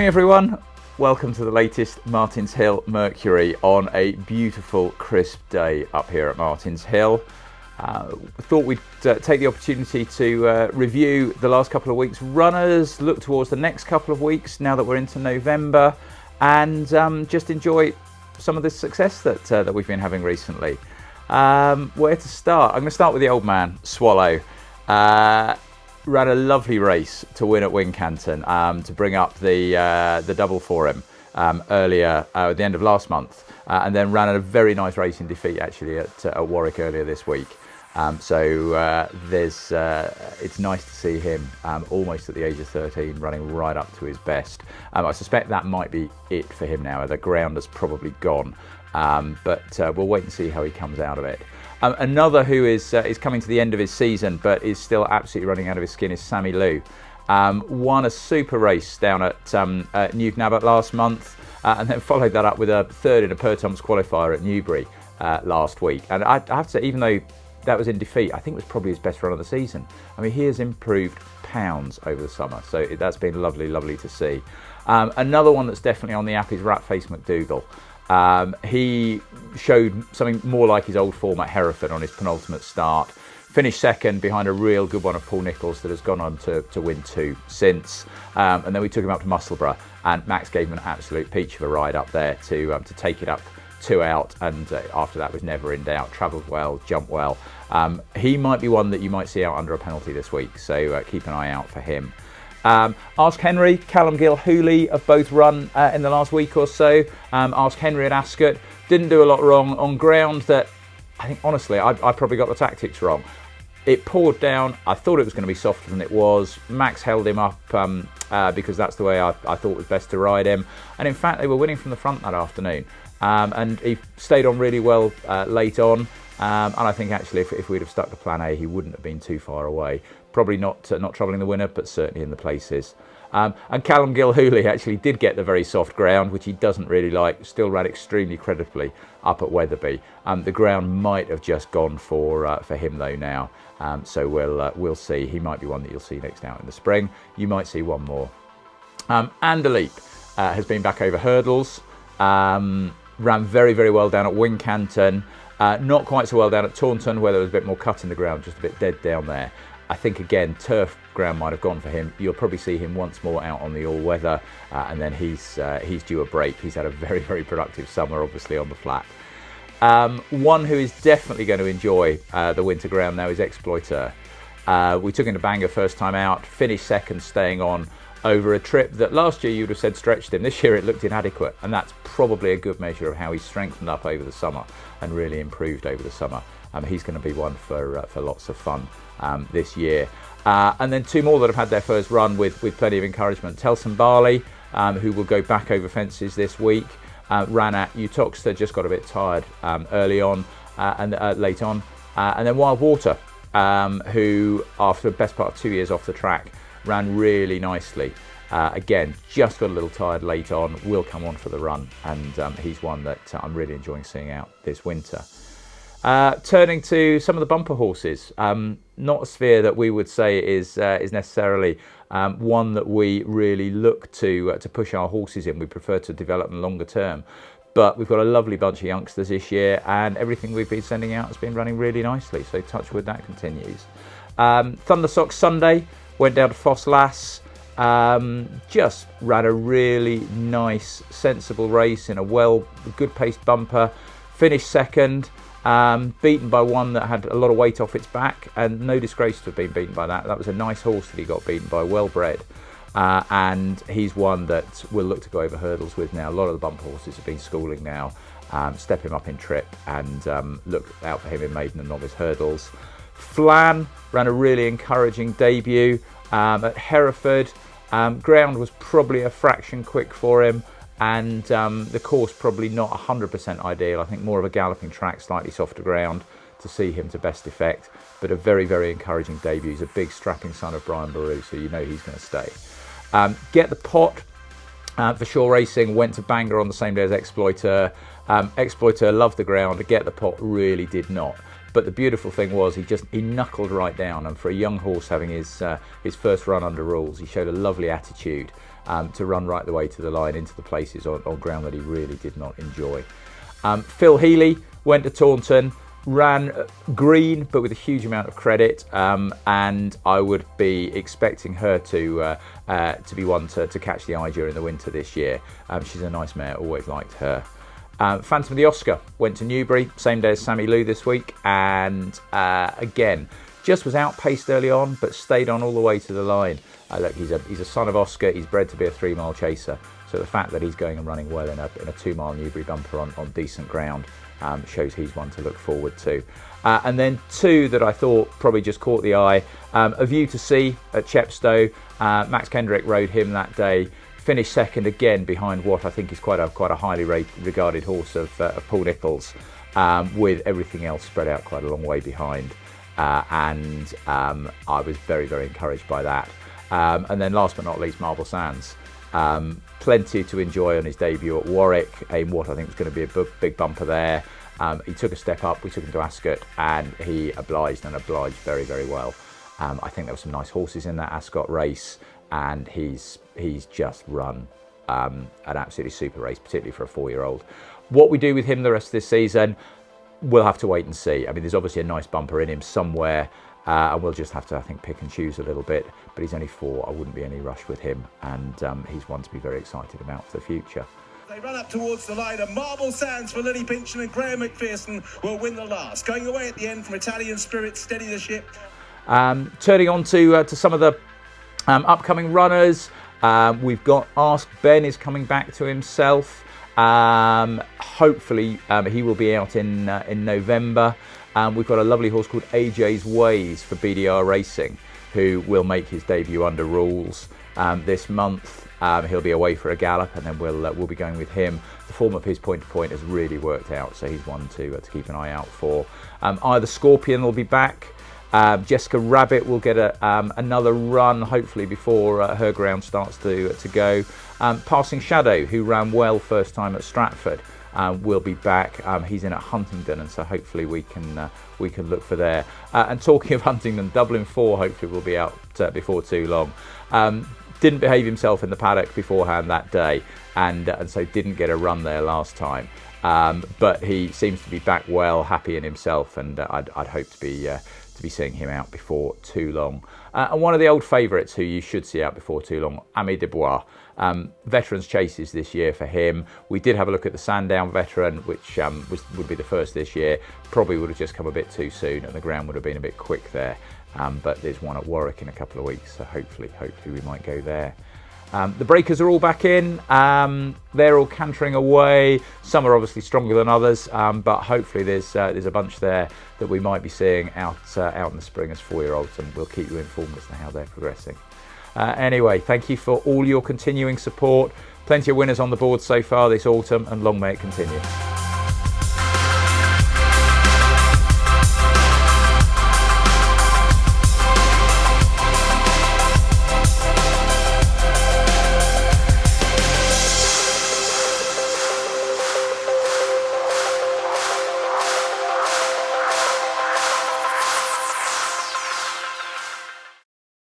Morning everyone, welcome to the latest Martins Hill Mercury on a beautiful crisp day up here at Martins Hill. Thought we'd take the opportunity to review the last couple of weeks' runners, look towards the next couple of weeks now that we're into November, and just enjoy some of the success that we've been having recently. Where to start? I'm going to start with the old man, Swallow. Ran a lovely race to win at Wincanton to bring up the double for him earlier at the end of last month, and then ran a very nice race in defeat actually at Warwick earlier this week. So it's nice to see him almost at the age of 13 running right up to his best. I suspect that might be it for him now. The ground has probably gone, but we'll wait and see how he comes out of it. Another who is coming to the end of his season but is still absolutely running out of his skin is Sammy Lou. Won a super race down at Newton Abbot last month, and then followed that up with a third in a Per-Tom's qualifier at Newbury last week. And I have to say, even though that was in defeat, I think it was probably his best run of the season. I mean, he has improved pounds over the summer, so that's been lovely to see. Another one that's definitely on the app is Rat-Faced McDougall. He showed something more like his old form at Hereford on his penultimate start. Finished second behind a real good one of Paul Nicholls that has gone on to win two since. And then we took him up to Musselburgh, and Max gave him an absolute peach of a ride up there to take it up 2 out, and after that was never in doubt. Travelled well, jumped well. He might be one that you might see out under a penalty this week, so keep an eye out for him. Ask Henry, Callum, Hooley have both run in the last week or so. Ask Henry at Ascot didn't do a lot wrong on ground that I think, honestly, I probably got the tactics wrong. It poured down. I thought it was going to be softer than it was. Max held him up because that's the way I thought was best to ride him. And in fact, they were winning from the front that afternoon. And he stayed on really well late on. And I think actually if we'd have stuck to plan A, he wouldn't have been too far away. Probably not troubling the winner, but certainly in the places. And Callum Hooley actually did get the very soft ground, which he doesn't really like. Still ran extremely creditably up at Wetherby. The ground might have just gone for him though now. So we'll see. He might be one that you'll see next out in the spring. You might see one more. Anderleap has been back over hurdles. Ran very well down at Wincanton. Not quite so well down at Taunton, where there was a bit more cut in the ground, just a bit dead down there. I think again turf ground might have gone for him. You'll probably see him once more out on the all-weather, and then he's due a break. He's had a very productive summer, obviously on the flat. One who is definitely going to enjoy the winter ground now is Exploiter. We took him to Bangor first time out, finished second, staying on over a trip that last year you'd have said stretched him. This year it looked inadequate, and that's probably a good measure of how he's strengthened up over the summer and really improved over the summer. He's going to be one for lots of fun this year. And then two more that have had their first run with plenty of encouragement. Telson Barley, who will go back over fences this week, ran at Utoxeter, just got a bit tired early on and late on. And then Wild Water, who after the best part of 2 years off the track, ran really nicely. Again, just got a little tired late on, will come on for the run, and he's one that I'm really enjoying seeing out this winter. Turning to some of the bumper horses, not a sphere that we would say is necessarily one that we really look to push our horses in. We prefer to develop them longer term. But we've got a lovely bunch of youngsters this year, and everything we've been sending out has been running really nicely, so Touchwood, that continues. Thundersock Sunday went down to Foss Lass, just ran a really nice, sensible race in a good-paced bumper, finished second, beaten by one that had a lot of weight off its back, and no disgrace to have been beaten by that. That was a nice horse that he got beaten by, well bred. And he's one that we'll look to go over hurdles with now. A lot of the bumper horses have been schooling now. Step him up in trip and look out for him in maiden and novice hurdles. Flan ran a really encouraging debut at Hereford. Ground was probably a fraction quick for him, and the course probably not 100% ideal. I think more of a galloping track, slightly softer ground to see him to best effect, but a very encouraging debut. He's a big strapping son of Brian Baru, so you know he's going to stay. Get the Pot for Shore Racing went to Bangor on the same day as Exploiter. Exploiter loved the ground. Get the Pot really did not. But the beautiful thing was he knuckled right down, and for a young horse having his first run under rules, he showed a lovely attitude to run right the way to the line into the places on ground that he really did not enjoy. Phil Healy went to Taunton, ran green but with a huge amount of credit, and I would be expecting her to be one to catch the eye during the winter this year. She's a nice mare, always liked her. Phantom of the Oscar went to Newbury, same day as Sammy Lou this week, and again just was outpaced early on but stayed on all the way to the line. Look, he's a son of Oscar, he's bred to be a 3-mile chaser, so the fact that he's going and running well in a 2-mile Newbury bumper on decent ground shows he's one to look forward to. And then two that I thought probably just caught the eye. A View to Sea at Chepstow. Max Kendrick rode him that day. Finished second again behind what I think is quite a highly regarded horse of Paul Nicholls, with everything else spread out quite a long way behind. And I was very, very encouraged by that. And then last but not least, Marble Sands. Plenty to enjoy on his debut at Warwick, in what I think was going to be a big bumper there. He took a step up, we took him to Ascot, and he obliged very, very well. I think there were some nice horses in that Ascot race, and he's just run an absolutely super race, particularly for a 4-year-old. What we do with him the rest of this season, we'll have to wait and see. I mean, there's obviously a nice bumper in him somewhere, and we'll just have to, I think, pick and choose a little bit. But he's only 4, I wouldn't be any rush with him, and he's one to be very excited about for the future. They run up towards the line, and Marble Sands for Lily Pinchon and Graham McPherson will win the last. Going away at the end from Italian Spirit, Steady the Ship. Turning on to some of the upcoming runners, we've got Ask Ben is coming back to himself. Hopefully he will be out in November. We've got a lovely horse called AJ's Ways for BDR Racing, who will make his debut under rules this month. He'll be away for a gallop, and then we'll be going with him. The form of his point to point has really worked out, so he's one to keep an eye out for. Either Scorpion will be back. Jessica Rabbit will get another run, hopefully before her ground starts to go. Passing Shadow, who ran well first time at Stratford, will be back. He's in at Huntingdon, and so hopefully we can look for there. And talking of Huntingdon, Dublin 4 hopefully will be out before too long. Didn't behave himself in the paddock beforehand that day, and so didn't get a run there last time. But he seems to be back well, happy in himself, and I'd hope to be seeing him out before too long. And one of the old favourites who you should see out before too long, Ami de Bois. Veterans chases this year for him. We did have a look at the Sandown Veteran, which would be the first this year. Probably would have just come a bit too soon, and the ground would have been a bit quick there. But there's one at Warwick in a couple of weeks, so hopefully we might go there. The breakers are all back in. They're all cantering away. Some are obviously stronger than others, but hopefully there's a bunch there that we might be seeing out in the spring as 4-year-olds, and we'll keep you informed as to how they're progressing. Anyway, thank you for all your continuing support. Plenty of winners on the board so far this autumn, and long may it continue.